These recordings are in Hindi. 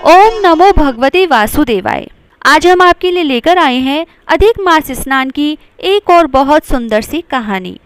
ओम नमो भगवते वासुदेवाय। आज हम आपके लिए लेकर आए हैं अधिक मास स्नान की एक और बहुत सुंदर सी कहानी।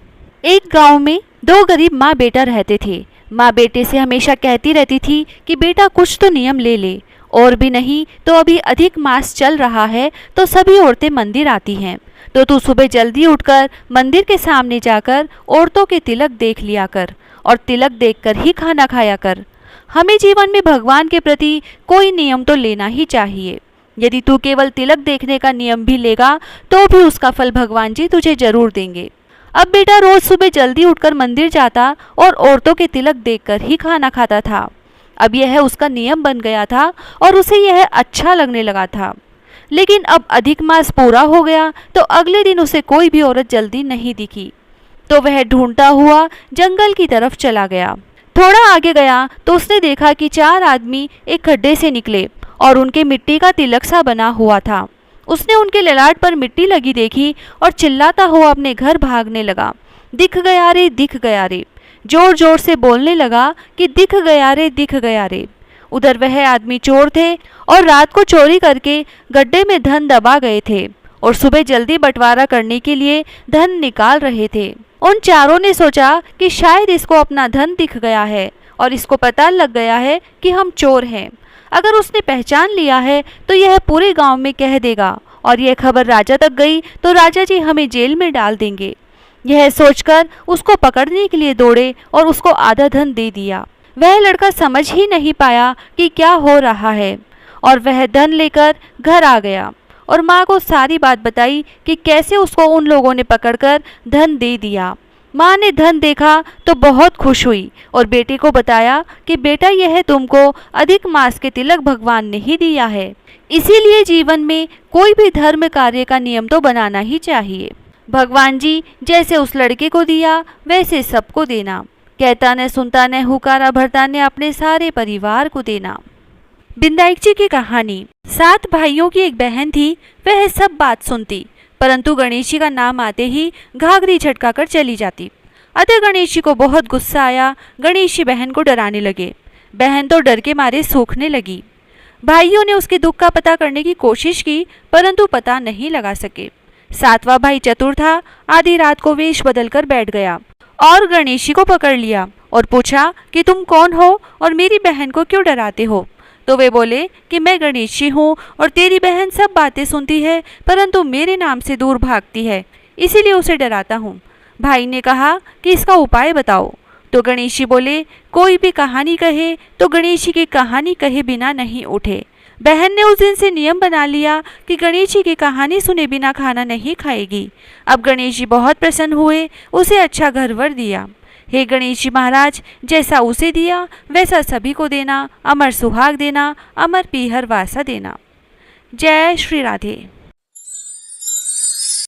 एक गांव में दो गरीब माँ बेटा रहते थे। माँ बेटे से हमेशा कहती रहती थी कि बेटा कुछ तो नियम ले ले, और भी नहीं तो अभी अधिक मास चल रहा है तो सभी औरतें मंदिर आती हैं, तो तू सुबह जल्दी उठकर मंदिर के सामने जाकर औरतों के तिलक देख लिया कर और तिलक देखकर ही खाना खाया कर। हमें जीवन में भगवान के प्रति कोई नियम तो लेना ही चाहिए। यदि तू केवल तिलक देखने का नियम भी लेगा तो भी उसका फल भगवान जी तुझे जरूर देंगे। अब बेटा रोज सुबह जल्दी उठकर मंदिर जाता और औरतों के तिलक देखकर ही खाना खाता था। अब यह उसका नियम बन गया था और उसे यह अच्छा लगने लगा था। लेकिन अब अधिक मास पूरा हो गया तो अगले दिन उसे कोई भी औरत जल्दी नहीं दिखी, तो वह ढूंढता हुआ जंगल की तरफ चला गया। थोड़ा आगे गया तो उसने देखा कि चार आदमी एक खड्डे से निकले और उनके मिट्टी का तिलक सा बना हुआ था। उसने उनके ललाट पर मिट्टी लगी देखी और चिल्लाता हुआ अपने घर भागने लगा। दिख गया रे, दिख गया रे, जोर जोर से बोलने लगा कि दिख गया रे, दिख गया रे। उधर वह आदमी चोर थे और रात को चोरी करके गड्ढे में धन दबा गए थे और सुबह जल्दी बंटवारा करने के लिए धन निकाल रहे थे। उन चारों ने सोचा कि शायद इसको अपना धन दिख गया है और इसको पता लग गया है कि हम चोर हैं। अगर उसने पहचान लिया है तो यह पूरे गांव में कह देगा और यह खबर राजा तक गई तो राजा जी हमें जेल में डाल देंगे। यह सोचकर उसको पकड़ने के लिए दौड़े और उसको आधा धन दे दिया। वह लड़का समझ ही नहीं पाया कि क्या हो रहा है और वह धन लेकर घर आ गया और माँ को सारी बात बताई कि कैसे उसको उन लोगों ने पकड़कर धन दे दिया। माँ ने धन देखा तो बहुत खुश हुई और बेटे को बताया कि बेटा यह तुमको अधिक मास के तिलक भगवान ने ही दिया है, इसीलिए जीवन में कोई भी धर्म कार्य का नियम तो बनाना ही चाहिए। भगवान जी जैसे उस लड़के को दिया वैसे सबको देना, कहता न सुनता न हुकारा भरता ने अपने सारे परिवार को देना। बिंदाई जी की कहानी। 7 भाइयों की एक बहन थी। वह सब बात सुनती, परंतु गणेश जी का नाम आते ही घाघरी झटका कर चली जाती। अतः गणेश जी को बहुत गुस्सा आया। गणेश जी बहन को डराने लगे। बहन तो डर के मारे सूखने लगी। भाइयों ने उसके दुख का पता करने की कोशिश की, परंतु पता नहीं लगा सके। 7वां भाई चतुर था। आधी रात को वेश बदल कर बैठ गया और गणेश जी को पकड़ लिया और पूछा कि तुम कौन हो और मेरी बहन को क्यों डराते हो। तो वे बोले कि मैं गणेश जी हूँ और तेरी बहन सब बातें सुनती है परंतु मेरे नाम से दूर भागती है, इसीलिए उसे डराता हूँ। भाई ने कहा कि इसका उपाय बताओ। तो गणेश जी बोले कोई भी कहानी कहे तो गणेश जी की कहानी कहे बिना नहीं उठे। बहन ने उस दिन से नियम बना लिया कि गणेश जी की कहानी सुने बिना खाना नहीं खाएगी। अब गणेश जी बहुत प्रसन्न हुए, उसे अच्छा घर वर दिया। हे गणेश जी महाराज, जैसा उसे दिया वैसा सभी को देना, अमर सुहाग देना, अमर पीहर वासा देना। जय श्री राधे।